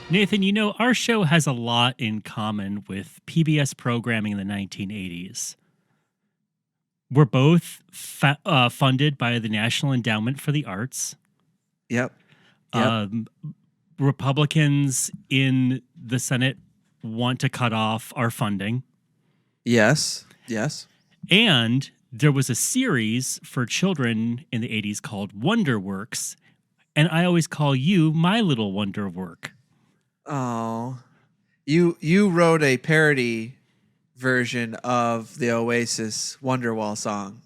Nathan, you know, our show has a lot in common with PBS programming in the 1980s. We're both funded by the National Endowment for the Arts. Yep. Republicans in the Senate want to cut off our funding. Yes. And there was a series for children in the 80s called Wonderworks, and I always call you my little Wonderwork. Oh, you wrote a parody version of the Oasis Wonderwall song,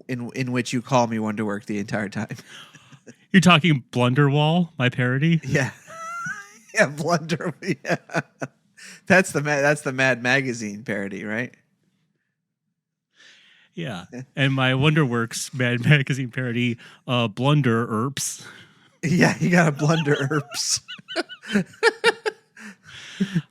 in which you call me Wonderwork the entire time. You're talking Blunderwall, my parody? Yeah, yeah, Blunder. Yeah. That's the Mad Magazine parody, right? Yeah, and my Wonderworks Mad Magazine parody, Blunder Erps. Yeah, you got to blunder Erps.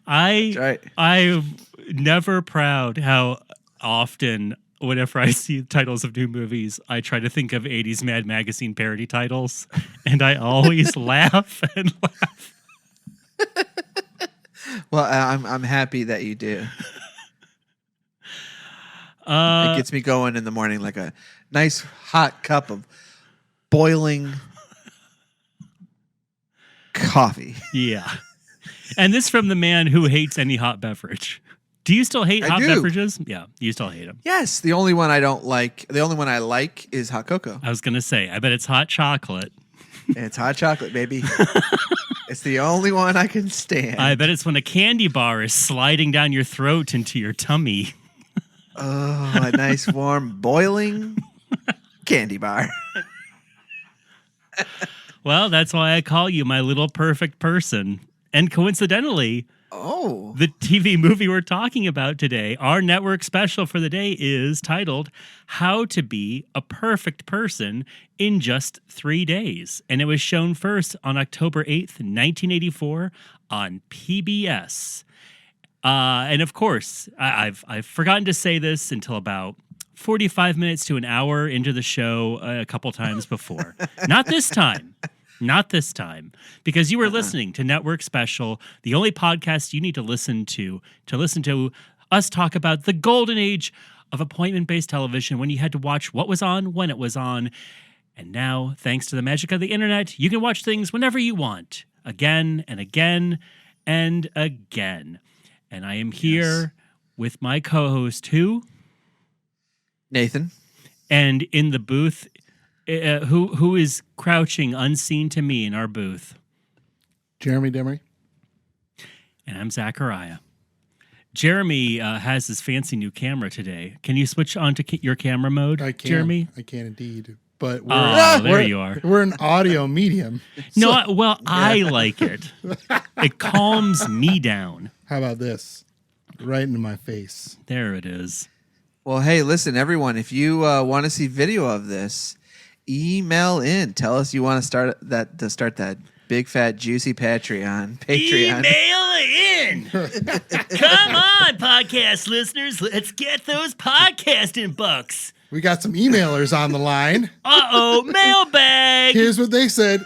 I'm never proud how often, whenever I see titles of new movies, I try to think of 80s Mad Magazine parody titles, and I always laugh and laugh. Well, I'm happy that you do. It gets me going in the morning like a nice hot cup of boiling coffee. Yeah. And this from the man who hates any hot beverage. Do you still hate hot beverages? Yeah, you still hate them. Yes, the only one I don't like, the only one I like is hot cocoa. I was going to say, I bet it's hot chocolate. It's hot chocolate, baby. It's the only one I can stand. I bet it's when a candy bar is sliding down your throat into your tummy. Oh, a nice warm boiling candy bar. Well, that's why I call you my little perfect person. And coincidentally, the TV movie we're talking about today, our network special for the day, is titled How to Be a Perfect Person in Just 3 Days. And it was shown first on October 8th, 1984 on PBS. And of course, I've forgotten to say this until about 45 minutes to an hour into the show a couple times before. Not this time. Not this time. Because you were listening to Network Special, the only podcast you need to listen to us talk about the golden age of appointment-based television when you had to watch what was on when it was on. And now, thanks to the magic of the internet, you can watch things whenever you want. Again and again and again. And I am here with my co-host, who? Nathan. And in the booth, who is crouching unseen to me in our booth? Jeremy Demery. And I'm Zachariah. Jeremy has his fancy new camera today. Can you switch on to your camera mode, I can. Jeremy? I can indeed. But there you are. We're an audio medium. No, I like it. It calms me down. How about this? Right into my face. There it is. Well, hey, listen, everyone, if you want to see video of this, email in. Tell us you want to start that big fat juicy Patreon. Email in. Come on, podcast listeners. Let's get those podcasting bucks. We got some emailers on the line. Uh-oh, mailbag. Here's what they said.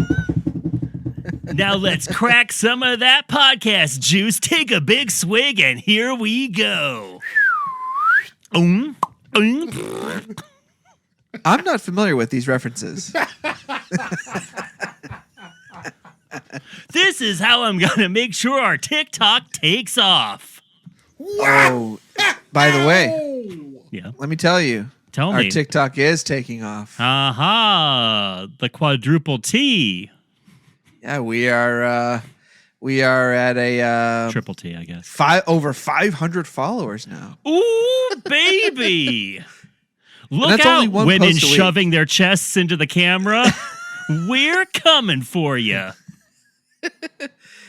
Now let's crack some of that podcast juice. Take a big swig, and here we go. I'm not familiar with these references. This is how I'm going to make sure our TikTok takes off. Oh, by the way, let me tell you. Tell me. Our TikTok is taking off. Aha, the quadruple T. Yeah, we are at a triple T, I guess. Over 500 followers now. Ooh, baby. Look out, women shoving their chests into the camera. We're coming for you.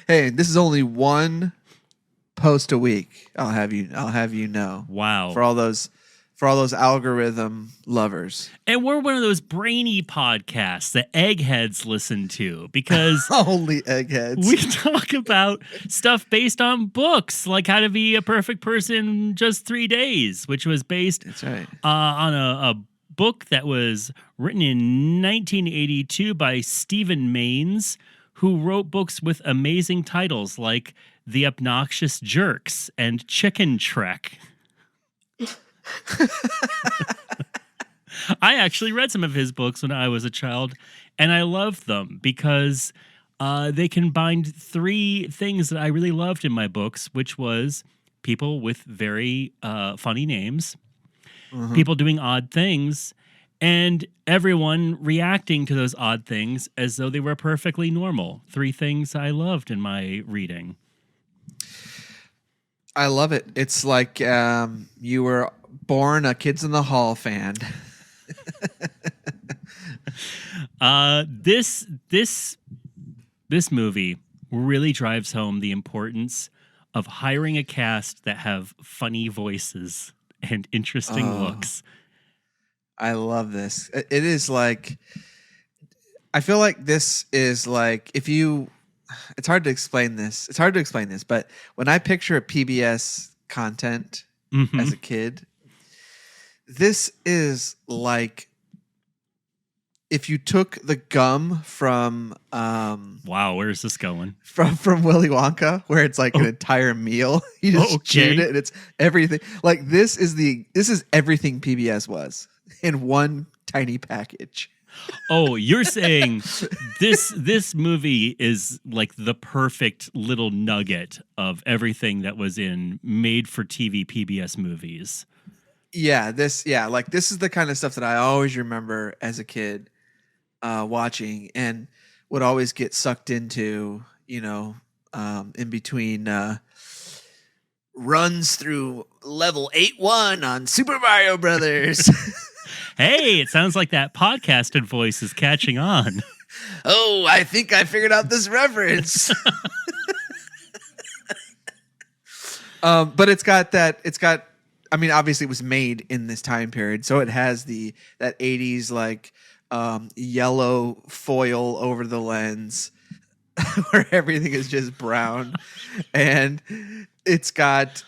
Hey, this is only one post a week. I'll have you know. Wow. For all those algorithm lovers. And we're one of those brainy podcasts that eggheads listen to because only eggheads. We talk about stuff based on books, like How to Be a Perfect Person in Just 3 Days, which was based on a book that was written in 1982 by Stephen Maines, who wrote books with amazing titles like The Obnoxious Jerks and Chicken Trek. I actually read some of his books when I was a child, and I loved them because they combined three things that I really loved in my books, which was people with very funny names, people doing odd things, and everyone reacting to those odd things as though they were perfectly normal. Three things I loved in my reading. I love it. It's like you were born a Kids in the Hall fan. This movie really drives home the importance of hiring a cast that have funny voices and interesting looks. I love this. It is like, I feel like this is like, it's hard to explain this. It's hard to explain this, but when I picture a PBS content as a kid, this is like if you took the gum from wow, where is this going? From Willy Wonka, where it's like an entire meal. You just chewed it and it's everything. Like this is everything PBS was in one tiny package. Oh, you're saying this movie is like the perfect little nugget of everything that was in made-for-TV PBS movies. This is the kind of stuff that I always remember as a kid watching and would always get sucked into, in between runs through level 8-1 on Super Mario Brothers. Hey, it sounds like that podcasted voice is catching on. Oh, I think I figured out this reference. But obviously it was made in this time period. So it has that 80s like yellow foil over the lens where everything is just brown. And it's got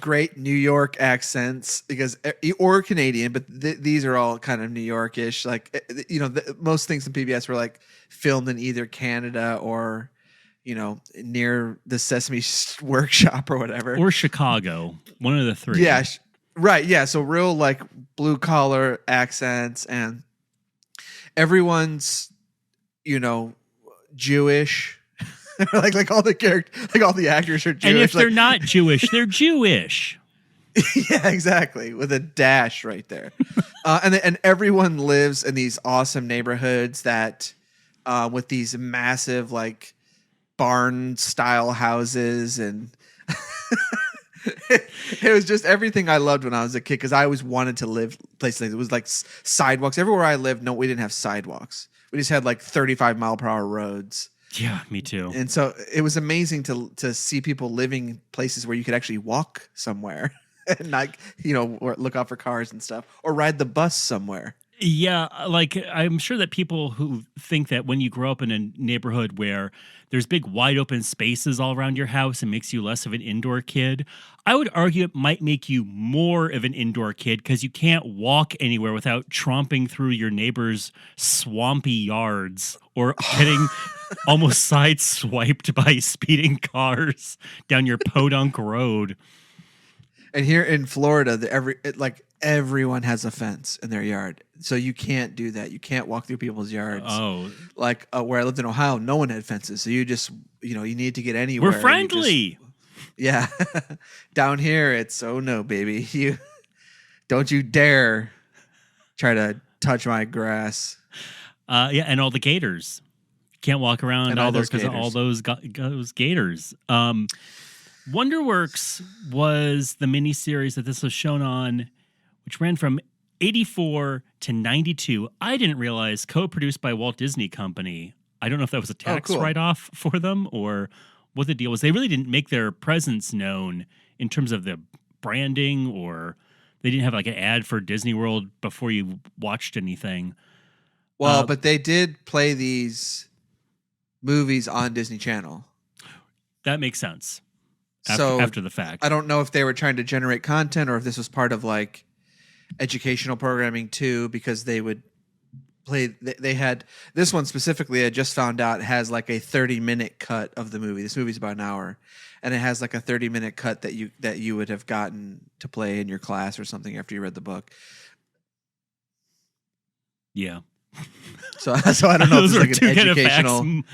great New York accents or Canadian, but these are all kind of New York-ish. Like, most things in PBS were like filmed in either Canada or, near the Sesame Workshop or whatever. Or Chicago. One of the three. Yeah. Right. Yeah. So real like blue collar accents and everyone's, Jewish. like all the characters, like all the actors are Jewish. And if they're not Jewish, they're Jewish. Yeah, exactly. With a dash right there. And everyone lives in these awesome neighborhoods that with these massive like barn style houses and it was just everything I loved when I was a kid because I always wanted to live places like it was like sidewalks. Everywhere I lived, no, we didn't have sidewalks. We just had like 35-mile-per-hour roads. Yeah, me too. And so it was amazing to see people living in places where you could actually walk somewhere and not, or look out for cars and stuff or ride the bus somewhere. Yeah, like I'm sure that people who think that when you grow up in a neighborhood where there's big wide open spaces all around your house, it makes you less of an indoor kid. I would argue it might make you more of an indoor kid because you can't walk anywhere without tromping through your neighbor's swampy yards or getting almost sideswiped by speeding cars down your podunk road. And here in Florida, everyone has a fence in their yard. So you can't do that. You can't walk through people's yards. Oh. Like where I lived in Ohio, no one had fences. So you just, you need to get anywhere. We're friendly. Yeah. Down here, it's, oh no, baby. Don't you dare try to touch my grass. Yeah, and all the gators. Can't walk around and all those because of all those gators. Wonderworks was the miniseries that this was shown on, which ran from 84 to 92. I didn't realize co-produced by Walt Disney Company. I don't know if that was a tax write-off for them or what the deal was. They really didn't make their presence known in terms of the branding, or they didn't have like an ad for Disney World before you watched anything. Well, but they did play these movies on Disney Channel. That makes sense. After the fact. I don't know if they were trying to generate content or if this was part of like educational programming too, because they would played. They had this one specifically. I just found out has like a 30-minute cut of the movie. This movie's about an hour, and it has like a 30-minute cut that you would have gotten to play in your class or something after you read the book. Yeah. So I don't know if Those it's are like two an kind of educational. facts.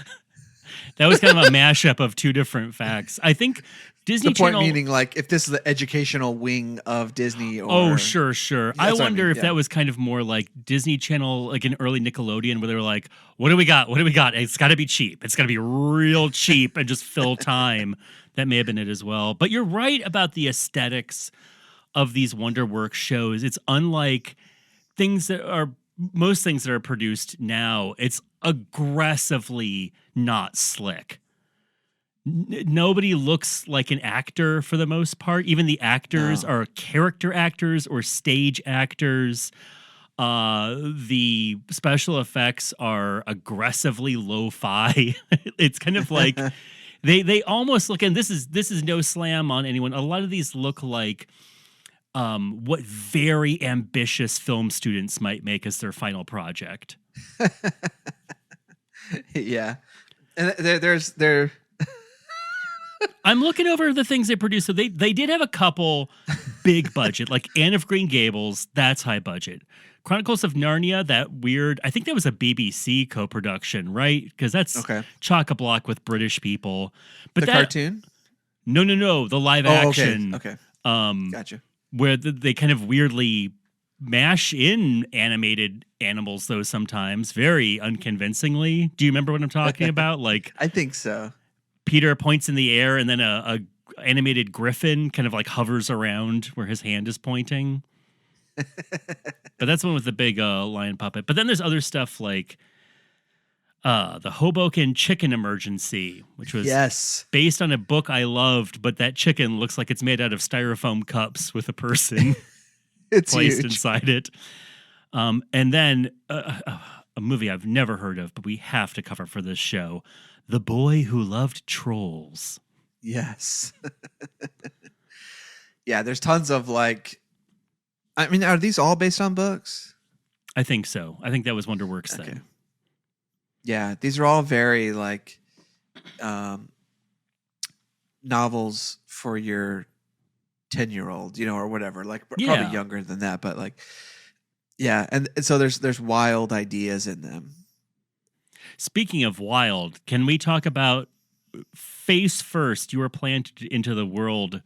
That was kind of a mashup of two different facts. I think Disney The point Channel. meaning like if this is the educational wing of Disney. Or, Oh, sure. I That's what I wonder mean, if yeah. that was kind of more like Disney Channel, like an early Nickelodeon, where they were like, "What do we got? What do we got? It's got to be cheap. It's got to be real cheap and just fill time." That may have been it as well. But you're right about the aesthetics of these WonderWorks shows. It's unlike most things that are produced now. It's aggressively not slick. Nobody looks like an actor for the most part. Even the actors are character actors or stage actors. The special effects are aggressively lo-fi. It's kind of like they almost look, and this is no slam on anyone. A lot of these look like what very ambitious film students might make as their final project. Yeah, and there's I'm looking over the things they produced. So they did have a couple big budget, like Anne of Green Gables. That's high budget. Chronicles of Narnia, that weird. I think that was a BBC co-production, right? Because that's chock-a-block with British people. But the cartoon? No. The live action. Okay. Gotcha. Where they kind of weirdly mash in animated animals, though sometimes very unconvincingly. Do you remember what I'm talking about? Like, I think so. Peter points in the air, and then a animated griffin kind of like hovers around where his hand is pointing. But that's the one with the big lion puppet. But then there's other stuff like the Hoboken Chicken Emergency, which was based on a book I loved, but that chicken looks like it's made out of styrofoam cups with a person it's placed huge. inside it. And then a movie I've never heard of, but we have to cover for this show. The Boy Who Loved Trolls. Yes. Yeah, there's tons of like, I mean, are these all based on books? I think so. I think that was WonderWorks thing. Yeah, these are all very like novels for your 10-year-old, or whatever, like probably younger than that, but like, yeah. And so there's wild ideas in them. Speaking of wild, can we talk about face first? You were planted into the world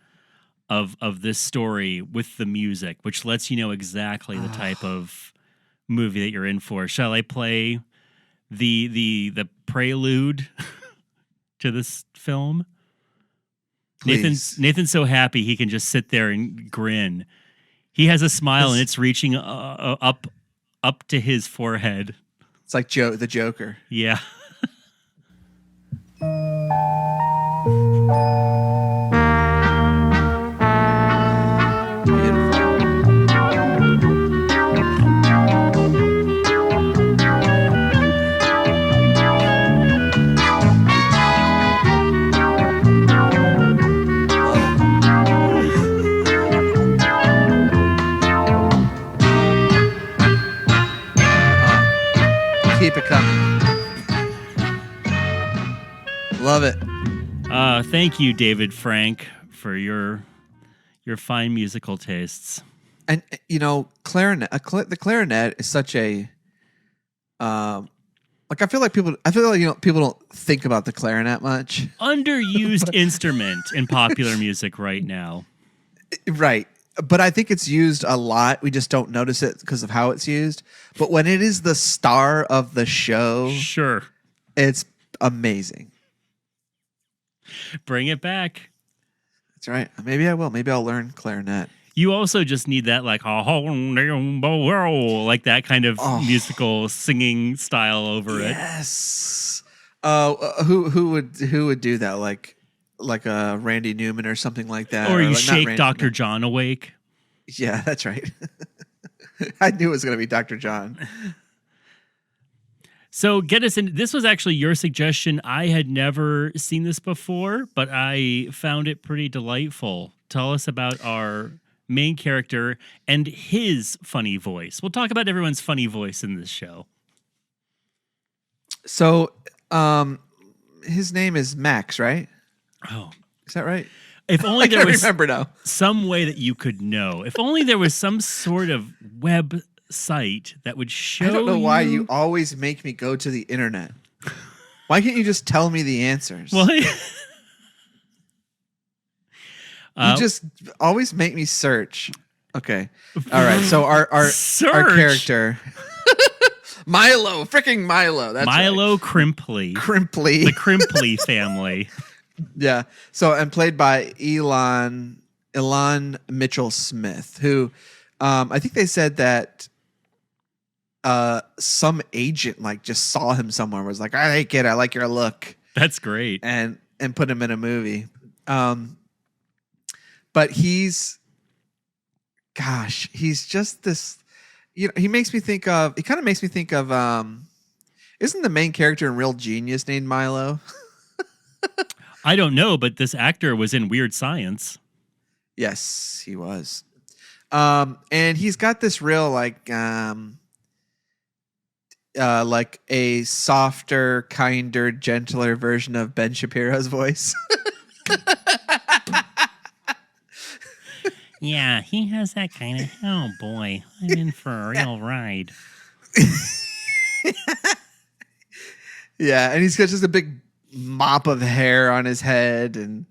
of this story with the music, which lets you know exactly the type of movie that you're in for. Shall I play the prelude to this film? Please. Nathan's so happy he can just sit there and grin. He has a smile and it's reaching up to his forehead. It's like the Joker. Yeah. Keep it coming. Love it. Thank you, David Frank, for your fine musical tastes. And clarinet. The clarinet is such a like I feel like people don't think about the clarinet much. Underused instrument in popular music right now. Right. But I think it's used a lot. We just don't notice it because of how it's used. But when it is the star of the show, sure, it's amazing. Bring it back. That's right. Maybe I will. Maybe I'll learn clarinet. You also just need that like that kind of musical singing style over it. Yes. Who would do that? Like a Randy Newman or something like that. Or you like, shake Dr. John awake. Yeah, that's right. I knew it was going to be Dr. John. So get us in. This was actually your suggestion. I had never seen this before, but I found it pretty delightful. Tell us about our main character and his funny voice. We'll talk about everyone's funny voice in this show. So, his name is Max, right? Oh, Is that right? if only I there can't was remember now. some way that you could know. If only there was some sort of website that would show I don't know why you you always make me go to the internet. Why can't you just tell me the answers? Well, You just always make me search. Okay. All right. So our Search. character Milo, freaking Milo. That's Milo right. Crimpley. Crimpley. The Crimpley family. Yeah. So and played by Elon Mitchell Smith, who I think they said that some agent like just saw him somewhere and was like, "Hey kid, I like your look." That's great. And put him in a movie. But he's just this, he kind of makes me think of isn't the main character in Real Genius named Milo? I don't know, but this actor was in Weird Science. Yes, he was. And he's got this real like a softer, kinder, gentler version of Ben Shapiro's voice. Yeah, he has that kind of, oh boy, I'm in for a real ride. Yeah, and he's got just a big mop of hair on his head, and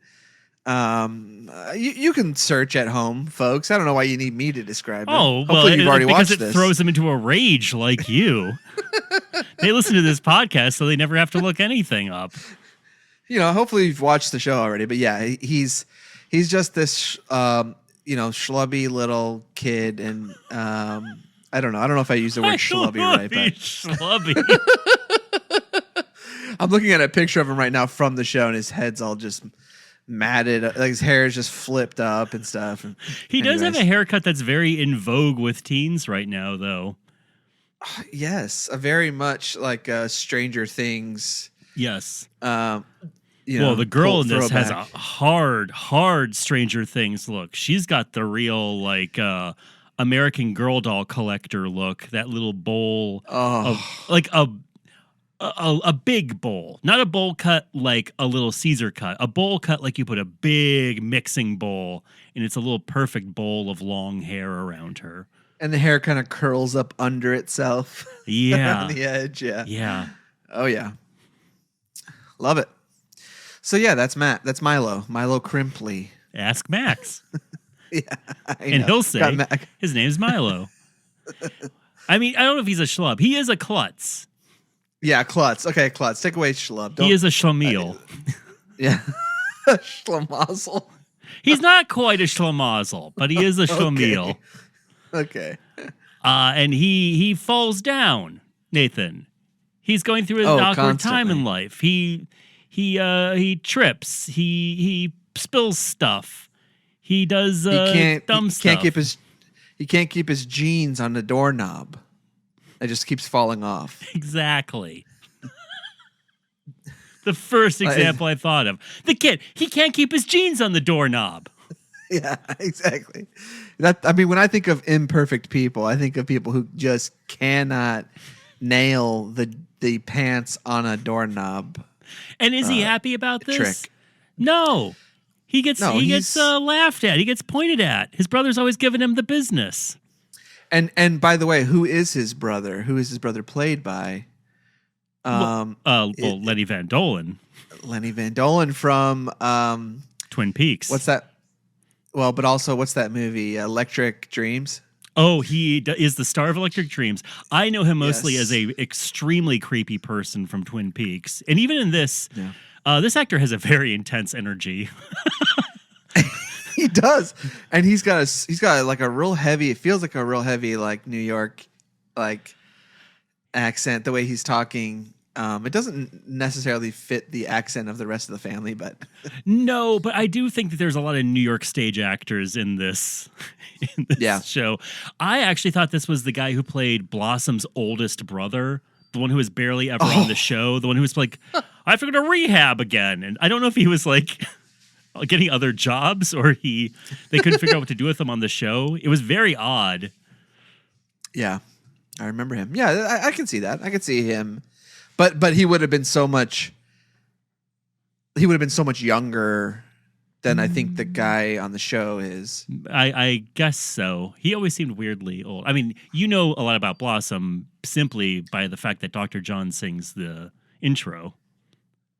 you can search at home, folks. I don't know why you need me to describe it. Oh, Hopefully well, you've already because watched it this. throws them into a rage like you. They listen to this podcast, so they never have to look anything up. Hopefully you've watched the show already, but yeah, he's just this schlubby little kid, and I don't know if I use the word schlubby right, but schlubby. I'm looking at a picture of him right now from the show, and his head's all just matted, like his hair is just flipped up and stuff. He does have a haircut that's very in vogue with teens right now, though. Yes, a very much like Stranger Things. Yes. Well, the girl in this throwback. has a hard Stranger Things look. She's got the real like American Girl doll collector look. That little bowl of like a big bowl, not a bowl cut like a little Caesar cut. A bowl cut like you put a big mixing bowl, and it's a little perfect bowl of long hair around her. And the hair kind of curls up under itself. Yeah, on the edge. Yeah. Yeah. Oh yeah. Love it. So yeah, that's Milo Crimpley. Ask Max. Yeah, and he'll say his name's Milo. I mean, I don't know if he's a schlub. He is a klutz. Yeah, klutz. Okay, klutz. Take away schlub. He is a schlemiel. Yeah, schlemazel. He's not quite a schlemazel, but he is a schlemiel. Okay. And he falls down, Nathan. He's going through an awkward time in life. He trips. He spills stuff. He does dumb stuff. He can't keep his jeans on the doorknob. It just keeps falling off. Exactly. The first example I thought of. The kid, he can't keep his jeans on the doorknob. Yeah, exactly. When I think of imperfect people, I think of people who just cannot nail the pants on a doorknob. And is he happy about this? Trick. No. He gets laughed at. He gets pointed at. His brother's always giving him the business. And by the way, who is his brother? Who is his brother played by? Lenny Van Dolen. Lenny Van Dolen from Twin Peaks. What's that? Well, but also what's that movie? Electric Dreams. Oh, he is the star of Electric Dreams. I know him mostly as a extremely creepy person from Twin Peaks, and even in this, this actor has a very intense energy. He does, and he's got like a real heavy. It feels like a real heavy like New York like accent. The way he's talking, it doesn't necessarily fit the accent of the rest of the family, but no. But I do think that there's a lot of New York stage actors in this show. I actually thought this was the guy who played Blossom's oldest brother, the one who was barely ever on the show, the one who was like, I have to go to rehab again, and I don't know if he was like getting other jobs or they couldn't figure out what to do with him on the show. It was very odd. Yeah, I remember him. Yeah, I can see that. I could see him But he would have been so much. He would have been so much younger than I think the guy on the show is. I guess so. He always seemed weirdly old. I mean, you know a lot about Blossom simply by the fact that Dr. John sings the intro.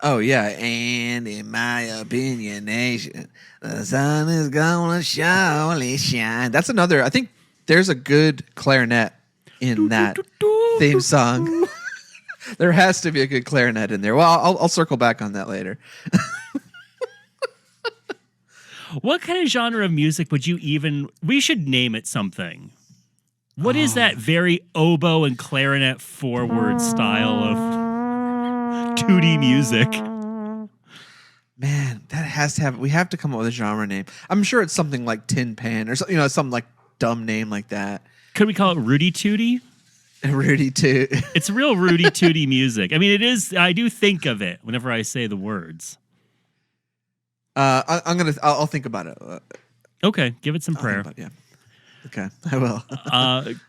Oh, yeah. And in my opinion, the sun is gonna surely shine. That's another. I think there's a good clarinet in that theme song. There has to be a good clarinet in there. Well, I'll circle back on that later. What kind of genre of music would you even... We should name it something. What is that very oboe and clarinet forward style of 2D music? Man, that has to have... We have to come up with a genre name. I'm sure it's something like Tin Pan or something, some like dumb name like that. Could we call it Rudy Tooty? Rudy Toot. It's real Rudy Tooty music. I mean, it is... I do think of it whenever I say the words. I'll think about it. Okay, give it some prayer. Yeah. Okay, I will.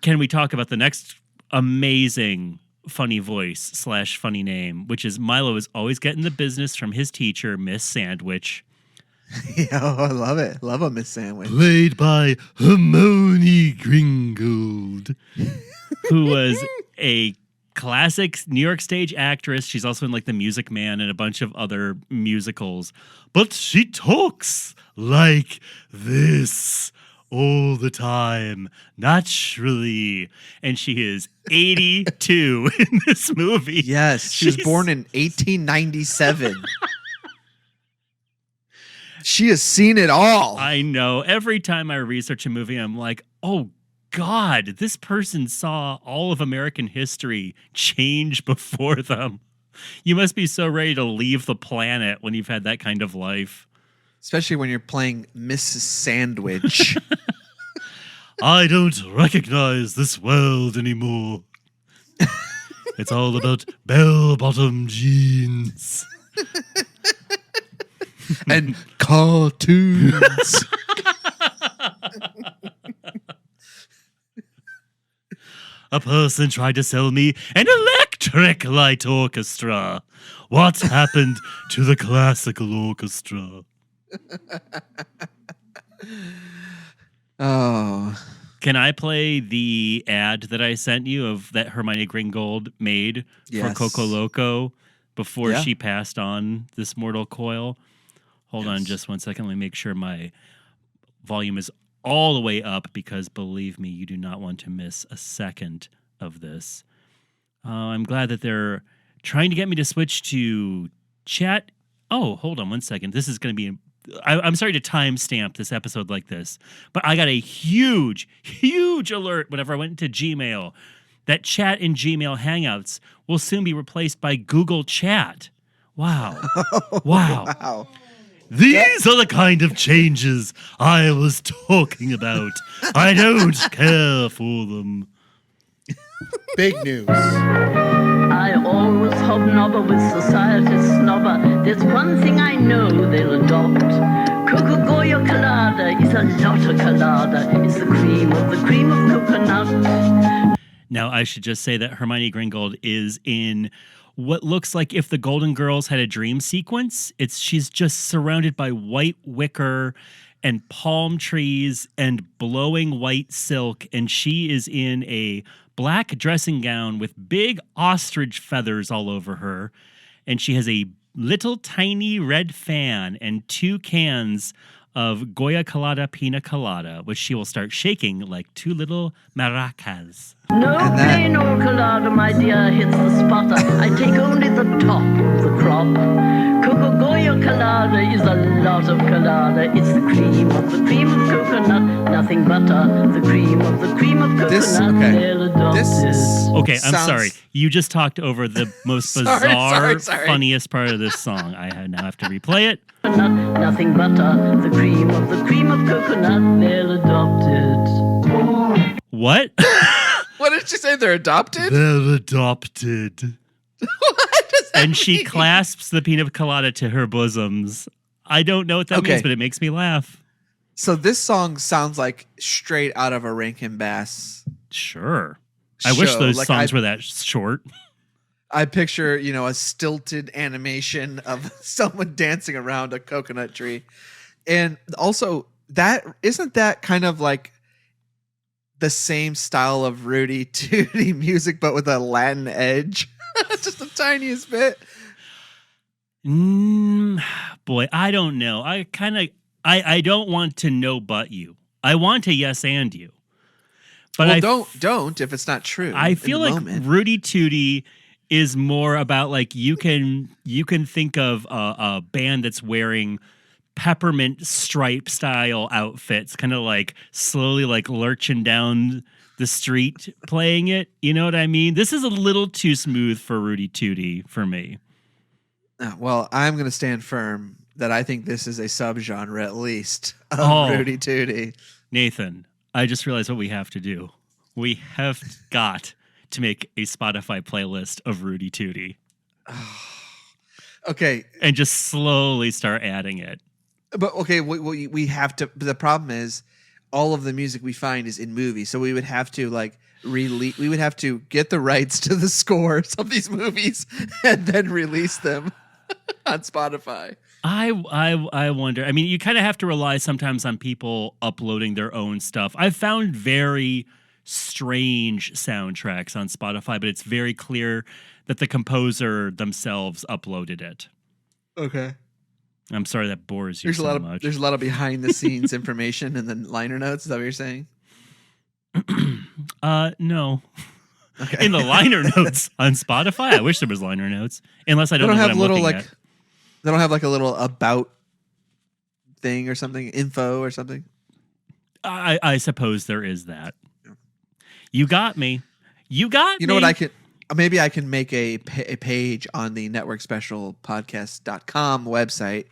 Can we talk about the next amazing funny voice / funny name, which is Milo is always getting the business from his teacher, Miss Sandwich. Yeah, I love it. Love a Miss Sandwich. Played by Hermione Gringold, who was a classic New York stage actress. She's also in like The Music Man and a bunch of other musicals. But she talks like this all the time, naturally. And she is 82 in this movie. Yes, she was born in 1897. She has seen it all. I know. Every time I research a movie, I'm like, oh, God, this person saw all of American history change before them. You must be so ready to leave the planet when you've had that kind of life. Especially when you're playing Mrs. Sandwich. I don't recognize this world anymore. It's all about bell-bottom jeans. And cartoons. A person tried to sell me an electric light orchestra. What happened to the classical orchestra? Oh. Can I play the ad that I sent you of that Hermione Gringold made for Coco Loco before she passed on this mortal coil? Hold on just 1 second. Let me make sure my volume is all the way up because, believe me, you do not want to miss a second of this. I'm glad that they're trying to get me to switch to chat. Oh, hold on 1 second. This is going to be... I'm sorry to timestamp this episode like this, but I got a huge, huge alert whenever I went into Gmail that chat in Gmail Hangouts will soon be replaced by Google Chat. Wow. Wow. Wow. These are the kind of changes I was talking about. I don't care for them. Big news. I always hobnobber with society's snobber. There's one thing I know they'll adopt. Cocoa Goya Colada is a lot of colada. It's the cream of coconut. Now, I should just say that Hermione Gringold is in what looks like if the Golden Girls had a dream sequence. She's just surrounded by white wicker and palm trees and blowing white silk, and she is in a black dressing gown with big ostrich feathers all over her, and she has a little tiny red fan and 2 cans of Goya Colada Pina Colada, which she will start shaking like 2 little maracas. No plain old colada, my dear, hits the spotter. I take only the top of the crop. Cocoa Goya Colada is a lot of colada. It's the cream of coconut, nothing butter. The cream of coconut. Okay, I'm sorry. You just talked over the most bizarre, funniest part of this song. I now have to replay it. Nothing butter. The cream of coconut. They'll adopt it. What? What did she say? They're adopted? They're adopted. What does that And she mean? clasps the pina colada to her bosoms. I don't know what that means, but it makes me laugh. So this song sounds like straight out of a Rankin Bass. Sure. I wish those songs were that short. I picture, a stilted animation of someone dancing around a coconut tree. And also, isn't that kind of like the same style of Rudy Tooty music, but with a Latin edge? Just the tiniest bit. Boy, I don't know. I don't want to know but you. I want to yes and you. But don't if it's not true. I feel like moment. Rudy Tooty is more about like you can think of a band that's wearing peppermint stripe style outfits, kind of like slowly like lurching down the street playing it. You know what I mean? This is a little too smooth for Rudy Tooty for me. Well, I'm going to stand firm that I think this is a subgenre at least of Rudy Tooty. Nathan, I just realized what we have to do. We have got to make a Spotify playlist of Rudy Tooty. Okay. And just slowly start adding it. But okay, we have to. The problem is, all of the music we find is in movies, so we would have to like release. We would have to get the rights to the scores of these movies and then release them on Spotify. I wonder. I mean, you kind of have to rely sometimes on people uploading their own stuff. I've found very strange soundtracks on Spotify, but it's very clear that the composer themselves uploaded it. Okay. I'm sorry that bores you so much. There's a lot of behind the scenes information in the liner notes. Is that what you're saying? No. Okay. In the liner notes on Spotify, I wish there was liner notes. Unless I don't know what I'm looking at. They don't have like a little about thing or something, info or something. I suppose there is that. Yeah. You got me. You know what I can. Maybe I can make a page on the networkspecialpodcast.com website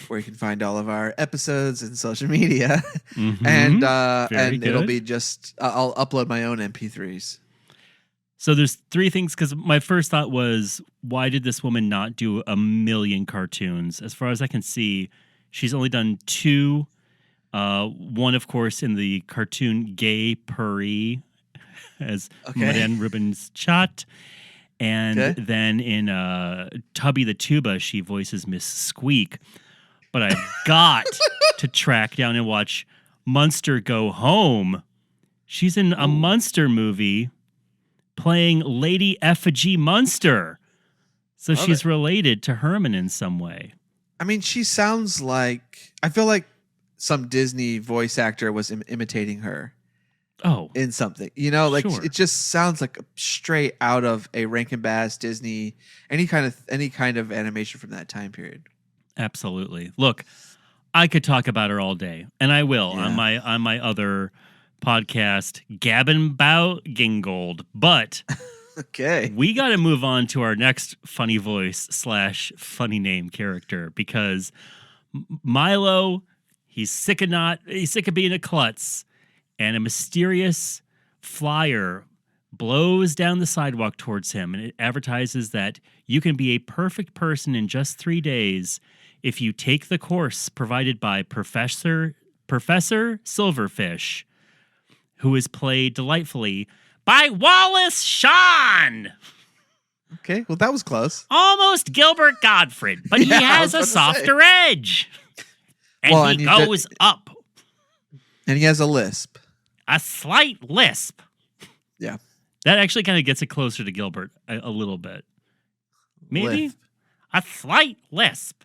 where you can find all of our episodes and social media. Mm-hmm. and it'll be just, I'll upload my own MP3s. So there's three things, because my first thought was, why did this woman not do a million cartoons? As far as I can see, she's only done 2. One, of course, in the cartoon Gay Puri as Madame Rubin's Chat. And then in Tubby the Tuba, she voices Miss Squeak. But I've got to track down and watch Munster Go Home. She's in a Munster movie playing Lady Effigy Munster. So she's related to Herman in some way. I mean, she sounds like... I feel like some Disney voice actor was imitating her. Oh, in something, like sure. It just sounds like straight out of a Rankin Bass, Disney, any kind of animation from that time period. Absolutely. Look, I could talk about her all day, and I will on my other podcast, Gabbin' Bout Gingold. But okay, we got to move on to our next funny voice / funny name character, because Milo, he's sick of being a klutz. And a mysterious flyer blows down the sidewalk towards him, and it advertises that you can be a perfect person in just 3 days if you take the course provided by Professor Silverfish, who is played delightfully by Wallace Shawn. Okay, well, that was close. Almost Gilbert Gottfried, but he has a softer edge. And he goes up. And he has a lisp. A slight lisp. Yeah. That actually kind of gets it closer to Gilbert a little bit. Maybe Lisp. A slight lisp.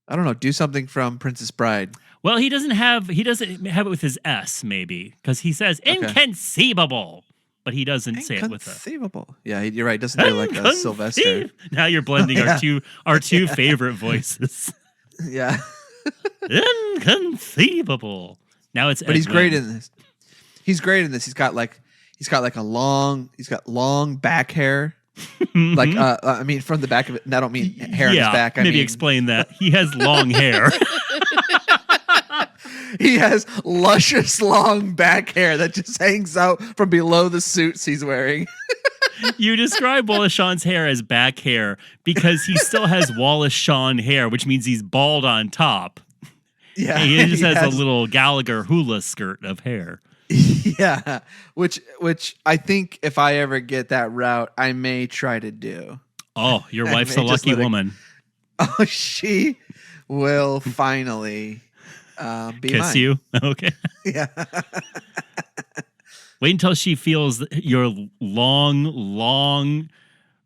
I don't know. Do something from Princess Bride. Well, he doesn't have it with his S, maybe, because he says inconceivable, but he doesn't say it with a. Inconceivable. Yeah, you're right. Doesn't do like a Sylvester. Now you're blending our two favorite voices. Yeah. Inconceivable. Now it's. But he's great in this. He's great in this. He's got long back hair. Like I mean, from the back of it. And I don't mean hair on his back. I maybe mean, explain that. He has long hair. He has luscious long back hair that just hangs out from below the suits he's wearing. You describe Wallace Shawn's hair as back hair because he still has Wallace Shawn hair, which means he's bald on top. Yeah, he just has a little Gallagher hula skirt of hair. Yeah, which I think if I ever get that route, I may try to do. Oh, your I wife's may a just lucky let it- woman. Oh, she will finally be Kiss mine. you. Okay. Yeah. Wait until she feels your long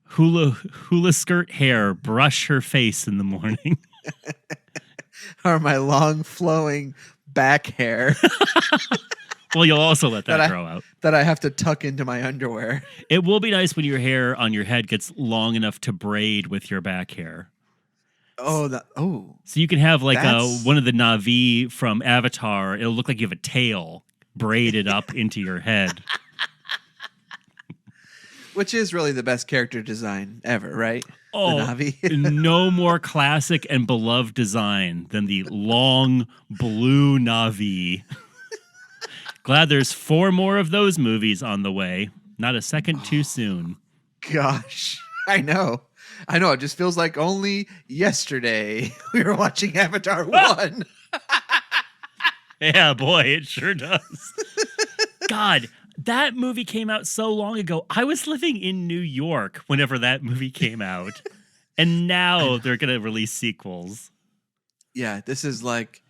hula skirt hair brush her face in the morning. Or my long flowing back hair Well, you'll also let that grow out. that I have to tuck into my underwear. It will be nice when your hair on your head gets long enough to braid with your back hair. Oh, So you can have like That's- one of the Na'vi from Avatar. It'll look like you have a tail braided up into your head. which is really the best character design ever, right? Oh, The Na'vi. no more classic and beloved design than the long blue Na'vi. Glad there's 4 more of those movies on the way. Not a second too soon. Gosh, I know. It just feels like only yesterday we were watching Avatar 1. Yeah, boy, it sure does. God, that movie came out so long ago. I was living in New York whenever that movie came out. And now they're going to release sequels. Yeah, this is like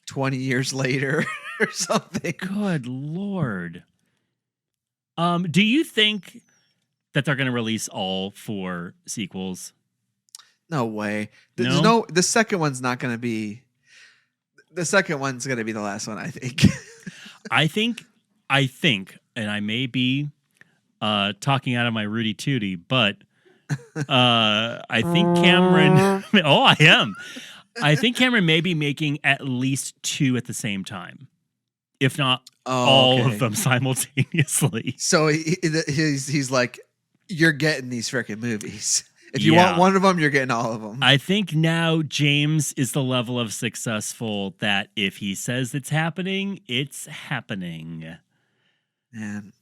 20 years later or something. Good Lord. Do you think that they're going to release all 4 sequels? No way. No? The second one's not going to be. The second one's going to be the last one, I think. I think, and I may be talking out of my Rudy Tooty, but I think Cameron. Oh, I am. I think Cameron may be making at least 2 at the same time, if not all of them simultaneously. So he's like, you're getting these freaking movies. If you want one of them, you're getting all of them. I think now James is the level of successful that if he says it's happening, it's happening. Man.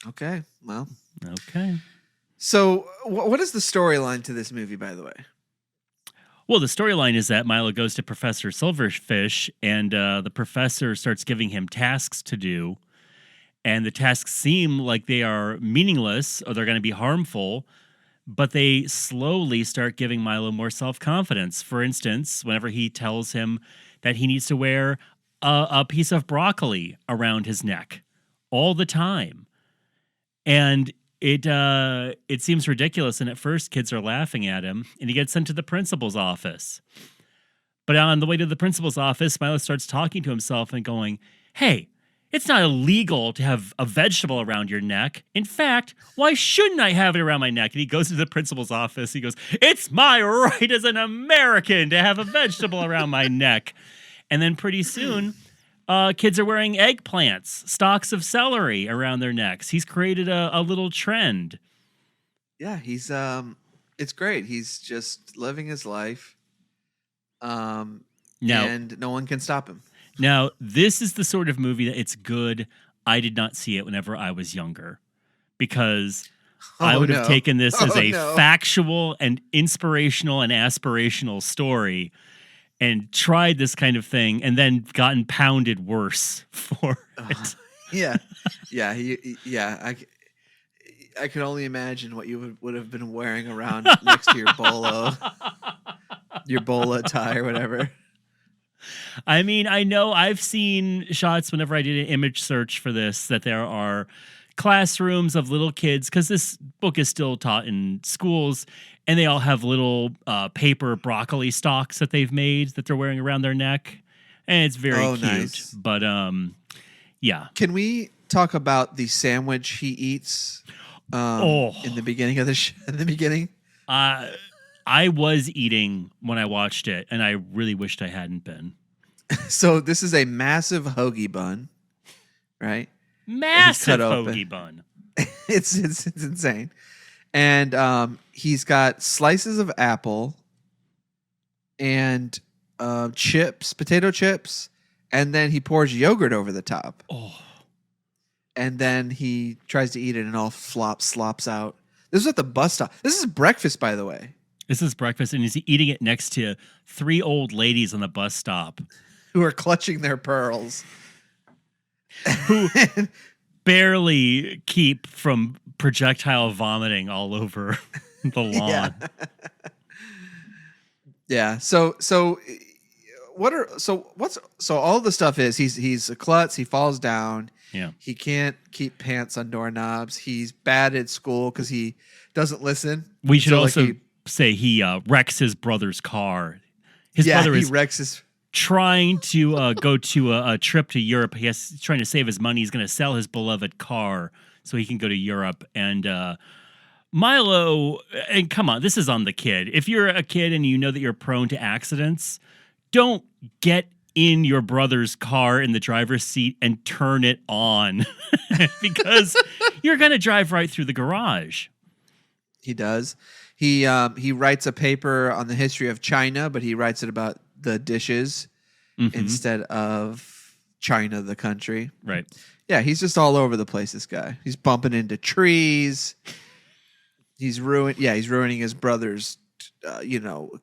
Okay. Well. Okay. So what is the storyline to this movie, by the way? Well, the storyline is that Milo goes to Professor Silverfish, and the professor starts giving him tasks to do. And the tasks seem like they are meaningless or they're going to be harmful, but they slowly start giving Milo more self-confidence. For instance, whenever he tells him that he needs to wear a piece of broccoli around his neck all the time. And it seems ridiculous, and at first kids are laughing at him, and he gets sent to the principal's office. But on the way to the principal's office, Milo starts talking to himself and going, hey, it's not illegal to have a vegetable around your neck. In fact, why shouldn't I have it around my neck? And he goes to the principal's office. He goes, it's my right as an American to have a vegetable around my neck. And then pretty soon, kids are wearing eggplants, stalks of celery around their necks. He's created a little trend. Yeah, he's it's great. He's just living his life. And no one can stop him. Now, this is the sort of movie that it's good I did not see it whenever I was younger, because I would have taken this as a factual and inspirational and aspirational story and tried this kind of thing and then gotten pounded worse for it. Yeah. I can only imagine what you would have been wearing around next to your bolo tie or whatever. I mean, I know I've seen shots whenever I did an image search for this that there are classrooms of little kids, because this book is still taught in schools, and they all have little paper broccoli stalks that they've made that they're wearing around their neck, and it's very cute. Nice. But yeah. Can we talk about the sandwich he eats in the beginning of in the beginning? I was eating when I watched it, and I really wished I hadn't been. So this is a massive hoagie bun, right? Massive hoagie bun. It's insane. And he's got slices of apple and chips, potato chips, and then he pours yogurt over the top. Oh. And then he tries to eat it and all slops out. This is at the bus stop. This is breakfast, by the way. This is breakfast, and he's eating it next to 3 old ladies on the bus stop who are clutching their pearls. who barely keep from projectile vomiting all over the lawn. Yeah. So all the stuff is he's a klutz. He falls down. Yeah. He can't keep pants on doorknobs. He's bad at school because he doesn't listen. We should also say he wrecks his brother's car. His brother wrecks his. Trying to go to a trip to Europe. He's trying to save his money. He's going to sell his beloved car so he can go to Europe. And Milo, and come on, this is on the kid. If you're a kid and you know that you're prone to accidents, don't get in your brother's car in the driver's seat and turn it on because you're going to drive right through the garage. He does. He writes a paper on the history of China, but he writes it about the dishes instead of China, the country. Right. Yeah, he's just all over the place, this guy. He's bumping into trees. He's ruining his brother's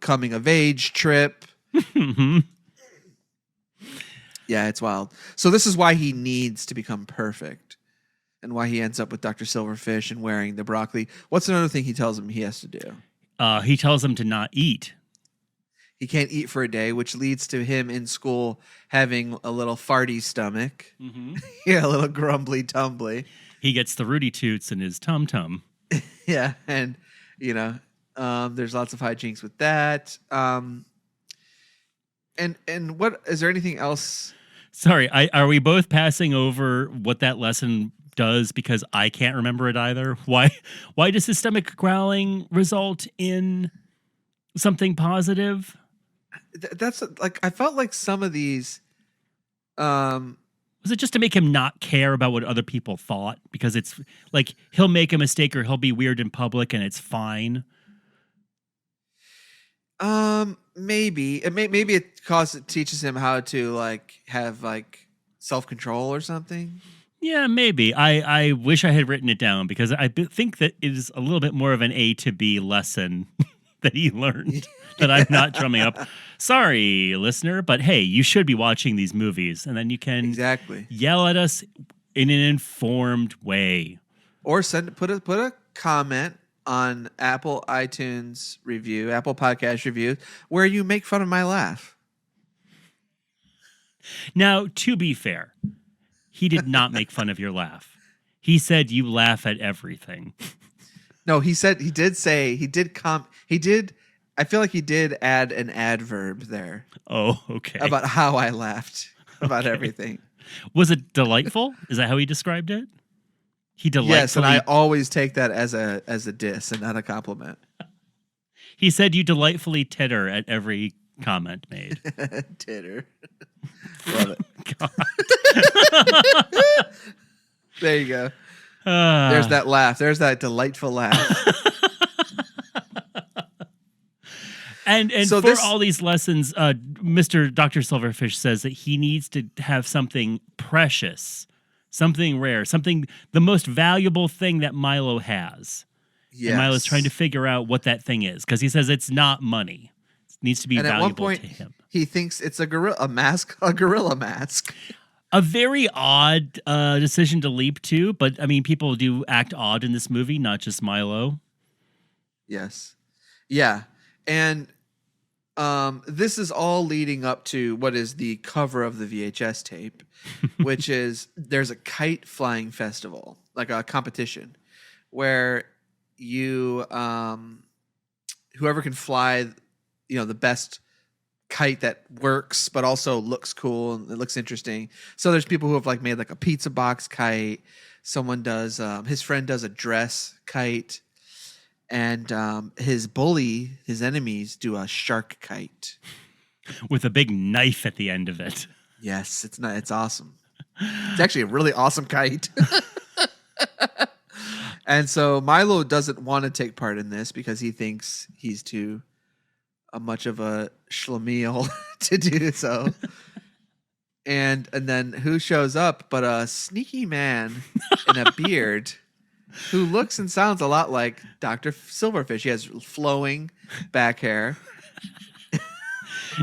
coming of age trip. Yeah, it's wild. So this is why he needs to become perfect and why he ends up with Dr. Silverfish and wearing the broccoli. What's another thing he tells him he has to do? He tells him to not eat. He can't eat for a day, which leads to him in school having a little farty stomach. Yeah, a little grumbly tumbly. He gets the Rudy Toots in his tum-tum. Yeah, and, there's lots of hijinks with that. And what, is there anything else? Sorry, are we both passing over what that lesson does because I can't remember it either? Why does his stomach growling result in something positive? That's like, I felt like some of these was it just to make him not care about what other people thought? Because it's like he'll make a mistake or he'll be weird in public and it's fine. Maybe it teaches him how to have self-control or something. Yeah, maybe. I wish I had written it down because I think that it is a little bit more of an A to B lesson that he learned that I'm not drumming up. Sorry, listener, but hey, you should be watching these movies and then you can yell at us in an informed way. Or put a comment on Apple iTunes review, Apple Podcast review, where you make fun of my laugh. Now, to be fair, he did not make fun of your laugh. He said you laugh at everything. No, I feel like he did add an adverb there. Oh, okay. About how I laughed about everything. Was it delightful? Is that how he described it? Yes, and I always take that as a diss and not a compliment. He said you delightfully titter at every comment made. Titter. Love it. There you go. There's that laugh. There's that delightful laugh. And so for all these lessons, Mr. Dr. Silverfish says that he needs to have something precious, something rare, the most valuable thing that Milo has. Yes. And Milo's trying to figure out what that thing is because he says it's not money. It needs to be valuable at one point, to him. He thinks it's a gorilla mask. A very odd decision to leap to, but I mean, people do act odd in this movie, not just Milo. Yes. Yeah. And this is all leading up to what is the cover of the VHS tape, which is there's a kite flying festival, like a competition, where you whoever can fly, the best kite that works, but also looks cool and it looks interesting. So there's people who have made a pizza box kite. Someone does his friend does a dress kite. And his enemies do a shark kite with a big knife at the end of it. Yes, it's awesome. It's actually a really awesome kite. And so Milo doesn't want to take part in this because he thinks he's too much of a schlemiel to do so. And then who shows up but a sneaky man in a beard who looks and sounds a lot like Dr. Silverfish. He has flowing back hair.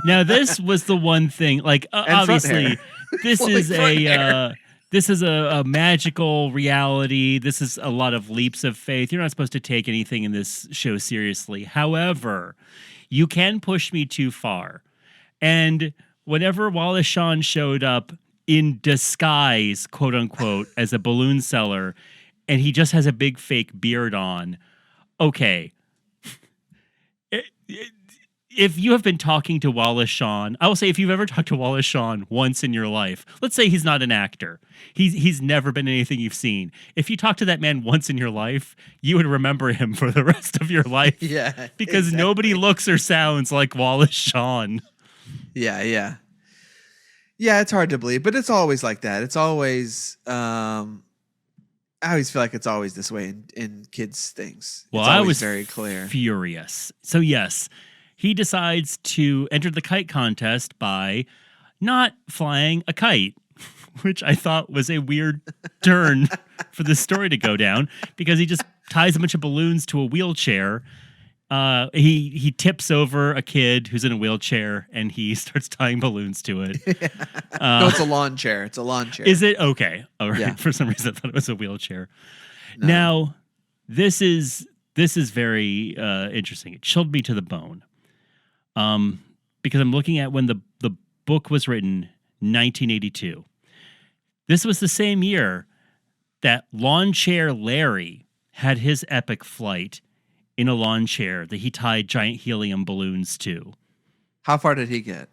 Now, this was the one thing, obviously, this is this is a magical reality. This is a lot of leaps of faith. You're not supposed to take anything in this show seriously. However, you can push me too far. And whenever Wallace Shawn showed up in disguise, quote unquote, as a balloon seller, and he just has a big fake beard on, okay. If you have been talking to Wallace Shawn, I will say if you've ever talked to Wallace Shawn once in your life, let's say he's not an actor. He's never been anything you've seen. If you talk to that man once in your life, you would remember him for the rest of your life. Yeah. Because nobody looks or sounds like Wallace Shawn. Yeah. Yeah, it's hard to believe, but it's always like that. It's always I always feel like it's always this way in kids' things. Well, it's always I was very clear. Furious. So yes, he decides to enter the kite contest by not flying a kite, which I thought was a weird turn for the story to go down, because he just ties a bunch of balloons to a wheelchair. He tips over a kid who's in a wheelchair, and he starts tying balloons to it. No, it's a lawn chair. It's a lawn chair. Is it? Okay. All right. Yeah. For some reason, I thought it was a wheelchair. No. Now, this is very interesting. It chilled me to the bone. Because I'm looking at when the book was written, 1982. This was the same year that Lawn Chair Larry had his epic flight in a lawn chair that he tied giant helium balloons to. How far did he get?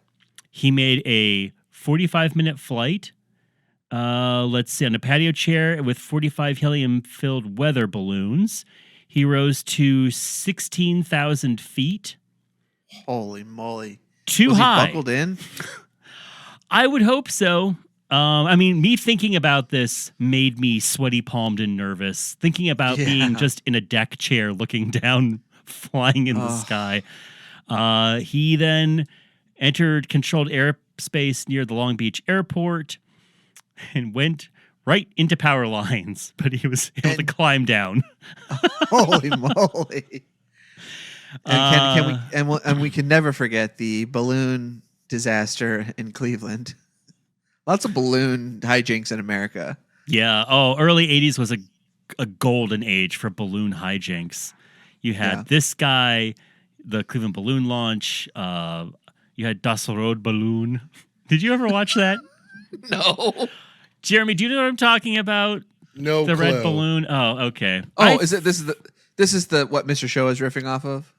He made a 45-minute flight. Let's see, on a patio chair with 45 helium-filled weather balloons. He rose to 16,000 feet. Holy moly. Too Was high. He buckled in? I would hope so. I mean, me thinking about this made me sweaty palmed and nervous. Thinking about being just in a deck chair looking down, flying in the sky. He then entered controlled airspace near the Long Beach airport and went right into power lines, but he was able to climb down. Holy moly. And we can never forget the balloon disaster in Cleveland. Lots of balloon hijinks in America. Yeah. Oh, early 80s was a golden age for balloon hijinks. You had this guy, the Cleveland balloon launch. You had Das Road Balloon. Did you ever watch that? No. Jeremy, do you know what I'm talking about? No The clue. red balloon. Oh, okay. Oh, this is the what Mr. Show is riffing off of?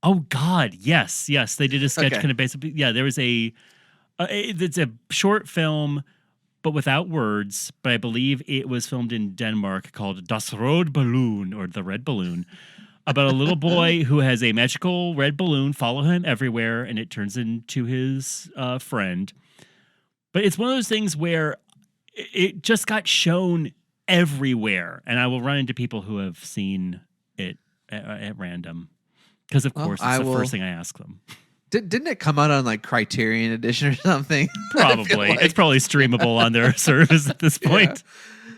Oh God, yes. They did a sketch kind of basically. Yeah, there was it's a short film, but without words. But I believe it was filmed in Denmark, called Das Road Balloon, or the Red Balloon, about a little boy who has a magical red balloon follow him everywhere, and it turns into his friend. But it's one of those things where it just got shown everywhere, and I will run into people who have seen it at random. Because, of course, it's the first thing I ask them. Didn't it come out on like Criterion Edition or something? Probably. It's probably streamable on their service at this point. Yeah.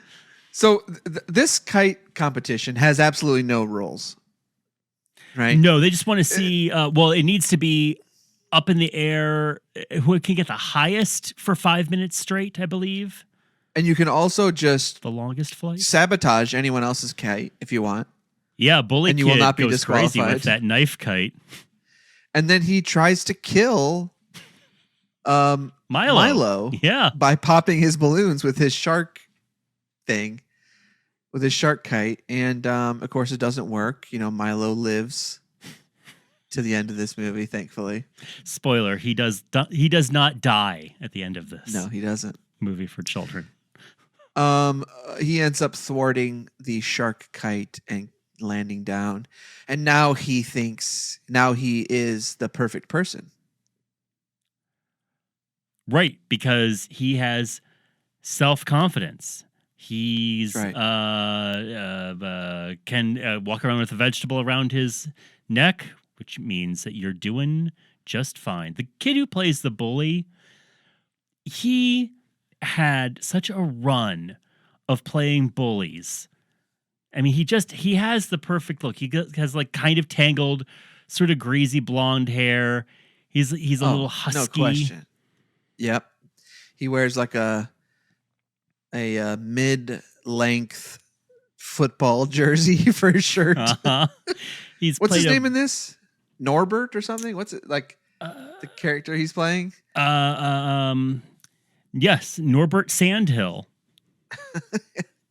So this kite competition has absolutely no rules, right? No, they just want to see, it needs to be up in the air. Who can get the highest for 5 minutes straight, I believe. And you can also just the longest flight. Sabotage anyone else's kite if you want. Yeah, Bully and Kid you will not be goes crazy disqualified with that knife kite. And then he tries to kill Milo by popping his balloons with his shark thing, with his shark kite. And of course, it doesn't work. You know, Milo lives to the end of this movie, thankfully. Spoiler, he does not die at the end of this. No, he doesn't. Movie for children. He ends up thwarting the shark kite and landing down, and now he is the perfect person, right? Because he has self-confidence. He's can walk around with a vegetable around his neck, which means that you're doing just fine. The kid who plays the bully, he had such a run of playing bullies. I mean, he has the perfect look. He has like kind of tangled, sort of greasy blonde hair. He's a little husky. No question. Yep. He wears like a a mid-length football jersey for his shirt. Uh-huh. What's his name in this? Norbert or something? What's it like? The character he's playing? Yes, Norbert Sandhill.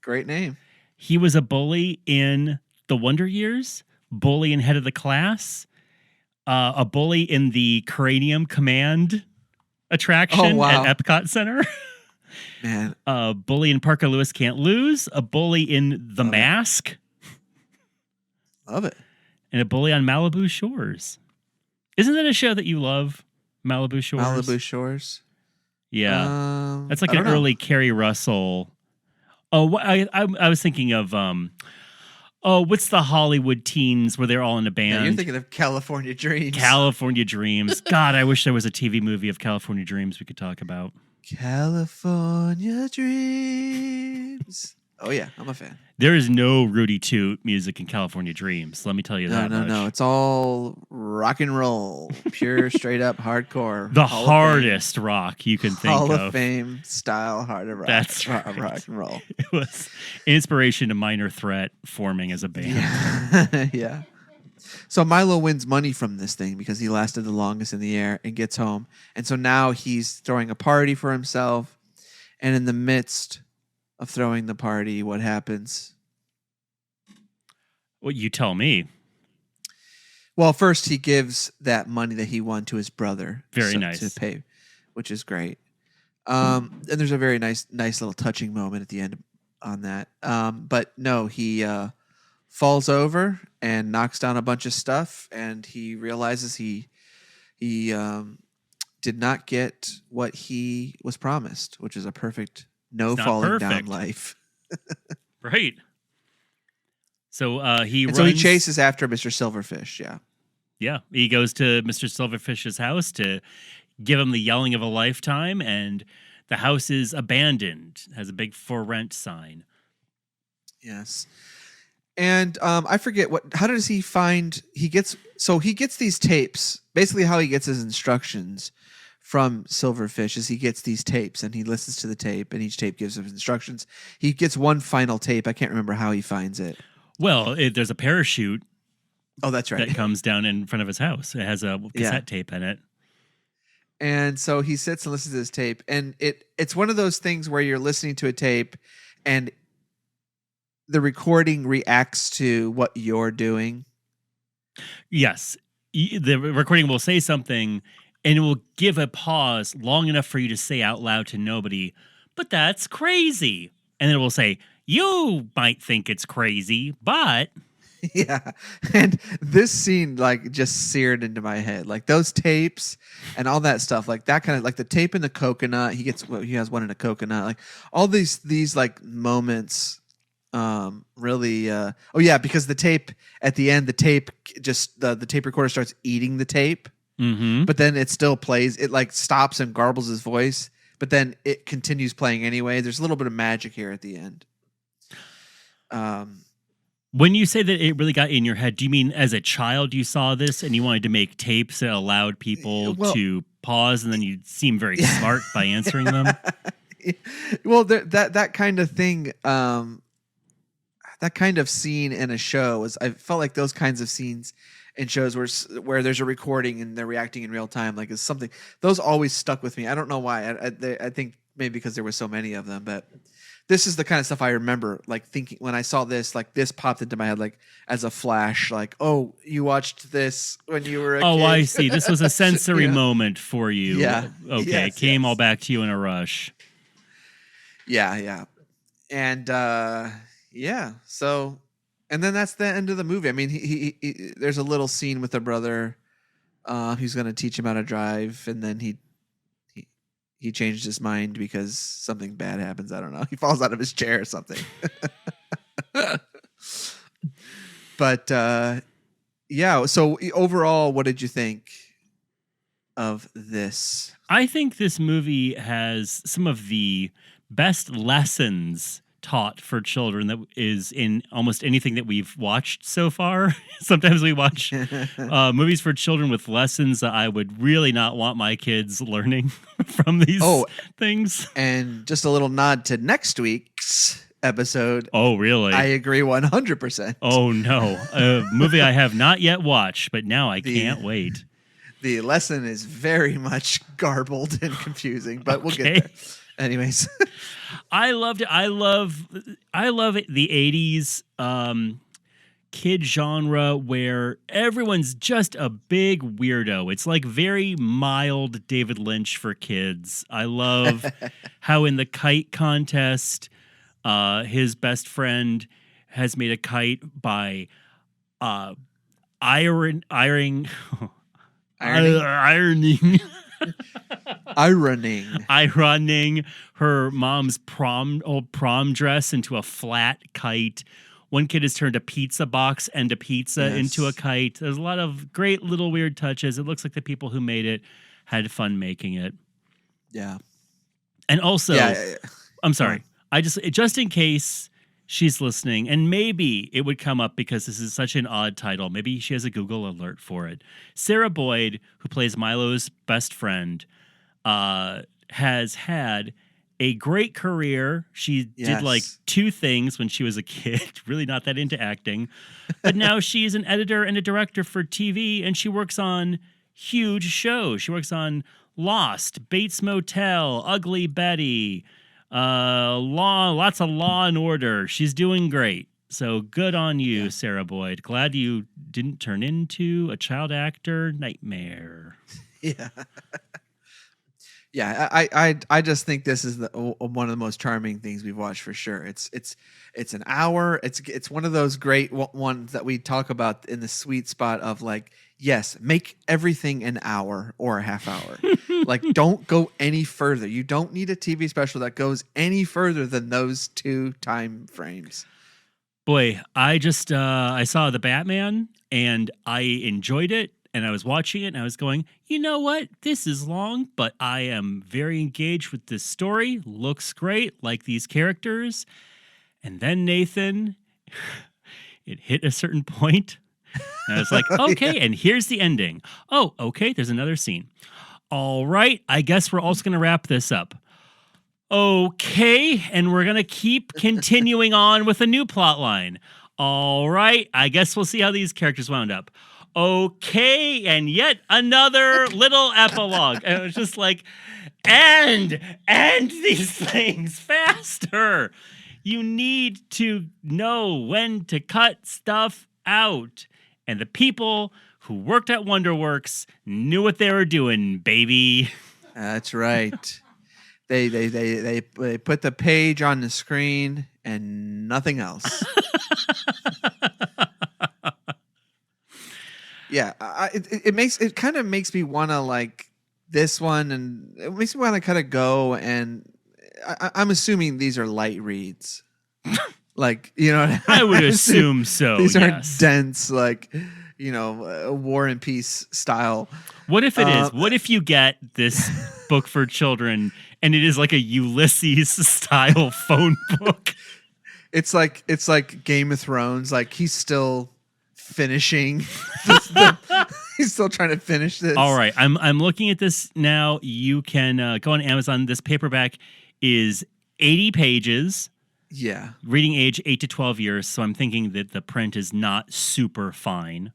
Great name. He was a bully in the Wonder Years, bully in Head of the Class, a bully in the Cranium Command attraction at Epcot Center. Man. A bully in Parker Lewis Can't Lose, a bully in The Mask. Love it. And a bully on Malibu Shores. Isn't that a show that you love? Malibu Shores? Malibu Shores? Yeah. That's like an early Kerry Russell. Oh, I was thinking of, what's the Hollywood teens where they're all in a band? Yeah, you're thinking of California Dreams. California Dreams. God, I wish there was a TV movie of California Dreams we could talk about. California Dreams. Oh, yeah, I'm a fan. There is no Rudy Toot music in California Dreams. Let me tell you that much. No. It's all rock and roll. Pure, straight up hardcore. The hardest rock you can think of. Hall of Fame style hard rock. That's right. Rock and roll. It was inspiration to Minor Threat forming as a band. Yeah. Yeah. So Milo wins money from this thing because he lasted the longest in the air and gets home. And so now he's throwing a party for himself. And in the midst of throwing the party, what happens? Well, you tell me. Well, first he gives that money that he won to his brother. Very nice. To pay, which is great. And there's a very nice little touching moment at the end on that. But no, he falls over and knocks down a bunch of stuff, and he realizes he did not get what he was promised, which is a perfect falling down life. Right. So he chases after Mr. Silverfish. Yeah. Yeah. He goes to Mr. Silverfish's house to give him the yelling of a lifetime, and the house is abandoned. It has a big for rent sign. Yes. And I forget how does he find he gets these tapes. Basically how he gets his instructions from Silverfish is he gets these tapes and he listens to the tape, and each tape gives him instructions. He gets one final tape. I can't remember how he finds it. Well, there's a parachute. Oh, that's right. That comes down in front of his house. It has a cassette tape in it. And so he sits and listens to this tape, and it's one of those things where you're listening to a tape and the recording reacts to what you're doing. Yes. The recording will say something, and it will give a pause long enough for you to say out loud to nobody, but that's crazy. And then it will say, you might think it's crazy, but... Yeah. And this scene just seared into my head. Like those tapes and all that stuff, like that kind of like the tape in the coconut. He has one in a coconut. Like all these moments really because the tape at the end, the tape recorder starts eating the tape. Mm-hmm. But then it still plays. It like stops and garbles his voice, but then it continues playing anyway. There's a little bit of magic here at the end. When you say that it really got in your head, do you mean as a child you saw this and you wanted to make tapes that allowed people to pause, and then you seem very smart by answering them? Well, that kind of thing, that kind of scene in a show I felt like those kinds of scenes in shows where there's a recording and they're reacting in real time, like is something those always stuck with me. I don't know why. I think maybe because there were so many of them, but this is the kind of stuff I remember, like thinking when I saw this, like this popped into my head, like as a flash, like, oh, you watched this when you were a kid. Oh, I see. This was a sensory Yeah. moment for you. Yeah. Okay. Yes, it came yes. all back to you in a rush. Yeah. And so, and then that's the end of the movie. I mean, he there's a little scene with the brother who's going to teach him how to drive, and then he changed his mind because something bad happens. I don't know. He falls out of his chair or something. But so overall, what did you think of this? I think this movie has some of the best lessons taught for children that is in almost anything that we've watched so far. Sometimes we watch movies for children with lessons that I would really not want my kids learning from these things. And just a little nod to next week's episode. Oh, really? I agree 100%. Oh, no. A movie I have not yet watched, but now I can't wait. The lesson is very much garbled and confusing, but we'll get there. Anyways. I loved it. I love it, the 80s kid genre where everyone's just a big weirdo. It's like very mild David Lynch for kids. I love how in the Kite Contest, his best friend has made a kite by ironing her mom's prom dress into a flat kite. One kid has turned a pizza box and a pizza into a kite. There's a lot of great little weird touches. It looks like the people who made it had fun making it. Yeah. And also, I'm sorry. I just in case she's listening, and maybe it would come up because this is such an odd title. Maybe she has a Google alert for it. Sarah Boyd, who plays Milo's best friend, has had a great career. She did like 2 things when she was a kid, really not that into acting. But now she's an editor and a director for TV, and she works on huge shows. She works on Lost, Bates Motel, Ugly Betty, lots of Law and Order. She's doing great. So good on you, Sarah Boyd. Glad you didn't turn into a child actor nightmare. Yeah. Yeah, I just think this is one of the most charming things we've watched for sure. It's an hour. It's one of those great ones that we talk about in the sweet spot of like, yes, make everything an hour or a half hour. Like, don't go any further. You don't need a TV special that goes any further than those 2 time frames. Boy, I just I saw The Batman and I enjoyed it. And I was watching it and I was going, you know what? This is long, but I am very engaged with this story. Looks great, like these characters. And then, Nathan, it hit a certain point. And I was like, okay, and here's the ending. Oh, okay, there's another scene. All right, I guess we're also going to wrap this up. Okay, and we're going to keep continuing on with a new plot line. All right, I guess we'll see how these characters wound up. Okay, and yet another little epilogue. And it was just like, end these things faster. You need to know when to cut stuff out. And the people who worked at WonderWorks knew what they were doing, baby. That's right. They put the page on the screen and nothing else. Yeah, it kind of makes me want to like this one, and it makes me want to kind of go. And I'm assuming these are light reads, like, you know. I would assume so. These aren't dense, like, you know, War and Peace style. What if it is? What if you get this book for children and it is like a Ulysses style phone book? It's like Game of Thrones. Like he's still finishing. He's still trying to finish this. All right, I'm looking at this now. You can go on Amazon. This paperback is 80 pages. Yeah, reading age 8 to 12 years. So I'm thinking that the print is not super fine.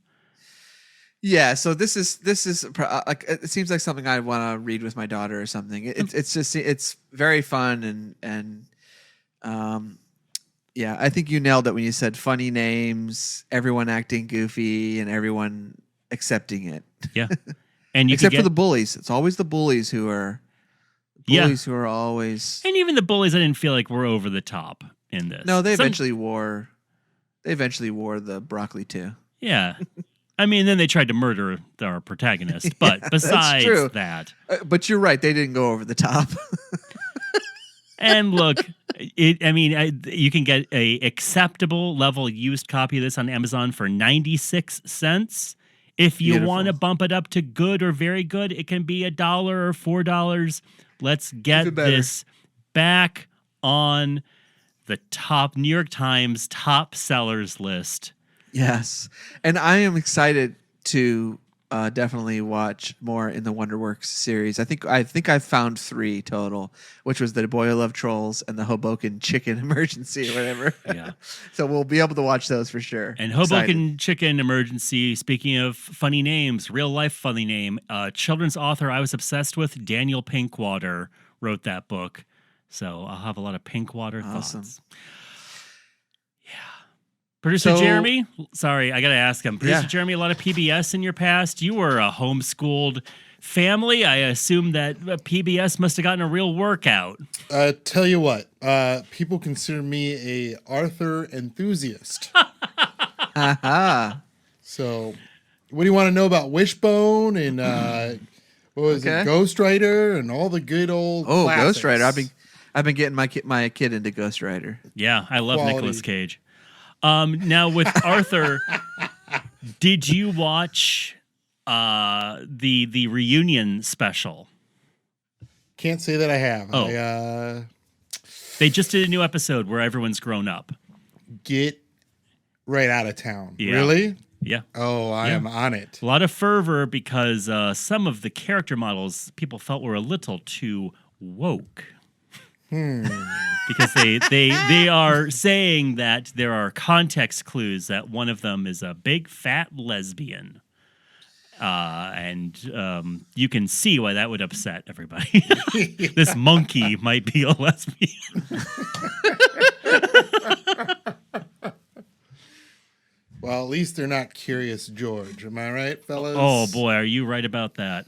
Yeah, so this is like, it seems like something I want to read with my daughter or something. It's very fun and yeah, I think you nailed it when you said funny names, everyone acting goofy, and everyone accepting it. Yeah, and except for the bullies. It's always the bullies who are who are always. And even the bullies, I didn't feel like were over the top in this. No, they eventually wore the broccoli too. Yeah. I mean, then they tried to murder our protagonist, but besides that. But you're right, they didn't go over the top. And look, you can get a acceptable level used copy of this on Amazon for 96 cents. If you want to bump it up to good or very good, it can be $1 or $4. Let's get this back on the top New York Times top sellers list. Yes. And I am excited to definitely watch more in the Wonderworks series. I think I've found 3 total, which was the Boy Who Loved Trolls and the Hoboken Chicken Emergency or whatever. Yeah. So we'll be able to watch those for sure. And Hoboken Chicken Emergency, speaking of funny names, real life funny name, children's author I was obsessed with, Daniel Pinkwater, wrote that book. So I'll have a lot of Pinkwater thoughts. Yeah. Producer Jeremy, sorry, I got to ask him. Producer Jeremy, a lot of PBS in your past. You were a homeschooled family. I assume that PBS must have gotten a real workout. Tell you what, people consider me a Arthur enthusiast. So, what do you want to know about Wishbone and what was it, Ghost Rider and all the good old classics. Ghost Rider. I've been getting my kid into Ghost Rider. Yeah, I love Nicolas Cage. Now with Arthur, did you watch the reunion special? Can't say that I have. Oh. They just did a new episode where everyone's grown up. Get right out of town. Yeah. Really? Yeah. Oh, I am on it. A lot of fervor because some of the character models people felt were a little too woke. Because they are saying that there are context clues that one of them is a big fat lesbian. And you can see why that would upset everybody. This monkey might be a lesbian. Well, at least they're not Curious George. Am I right, fellas? Oh, boy, are you right about that?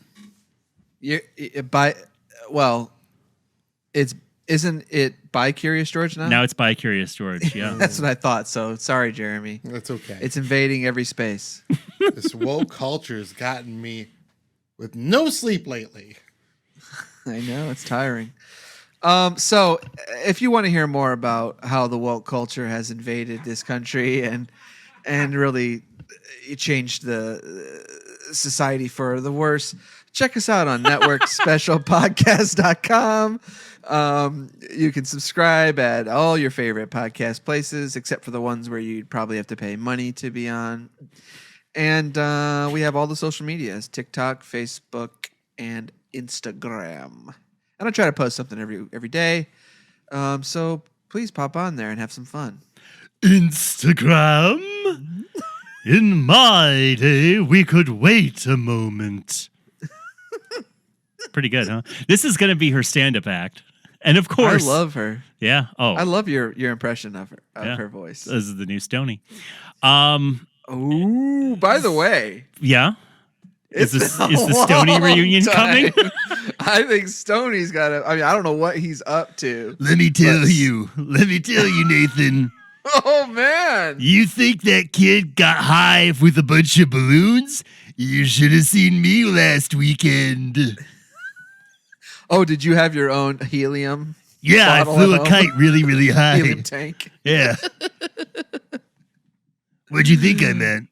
Isn't it by Curious George now? Now it's by Curious George, yeah. That's what I thought. So sorry, Jeremy. That's okay. It's invading every space. This woke culture has gotten me with no sleep lately. I know, it's tiring. So if you want to hear more about how the woke culture has invaded this country and really changed the society for the worse, check us out on networkspecialpodcast.com. You can subscribe at all your favorite podcast places, except for the ones where you'd probably have to pay money to be on. And we have all the social medias, TikTok, Facebook, and Instagram. And I try to post something every day. So please pop on there and have some fun. Instagram? In my day, we could wait a moment. Pretty good, huh? This is going to be her stand-up act. And of course... I love her. Yeah. Oh. I love your impression of her voice. This is the new Stoney. Ooh, by the way. Yeah? Is the Stoney reunion coming? I think Stoney's got I don't know what he's up to. Let me tell you, Nathan. Oh, man. You think that kid got high with a bunch of balloons? You should have seen me last weekend. Oh, did you have your own helium? Yeah, I flew a kite really, really high. Helium tank. Yeah. What'd you think I meant?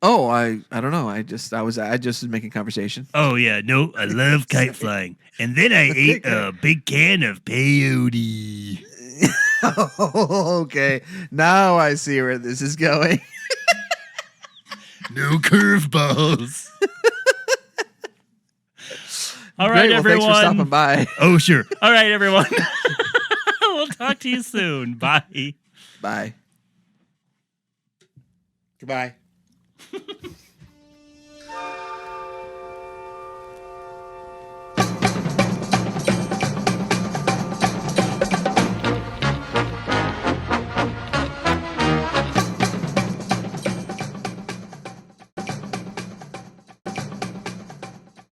Oh, I don't know. I just was making conversation. Oh yeah, no, I love kite flying. And then I ate a big can of peyote. Oh, okay. Now I see where this is going. No curveballs. All right, Great, well, everyone. Thanks for stopping by. Oh, sure. All right, everyone. We'll talk to you soon. Bye. Bye. Goodbye.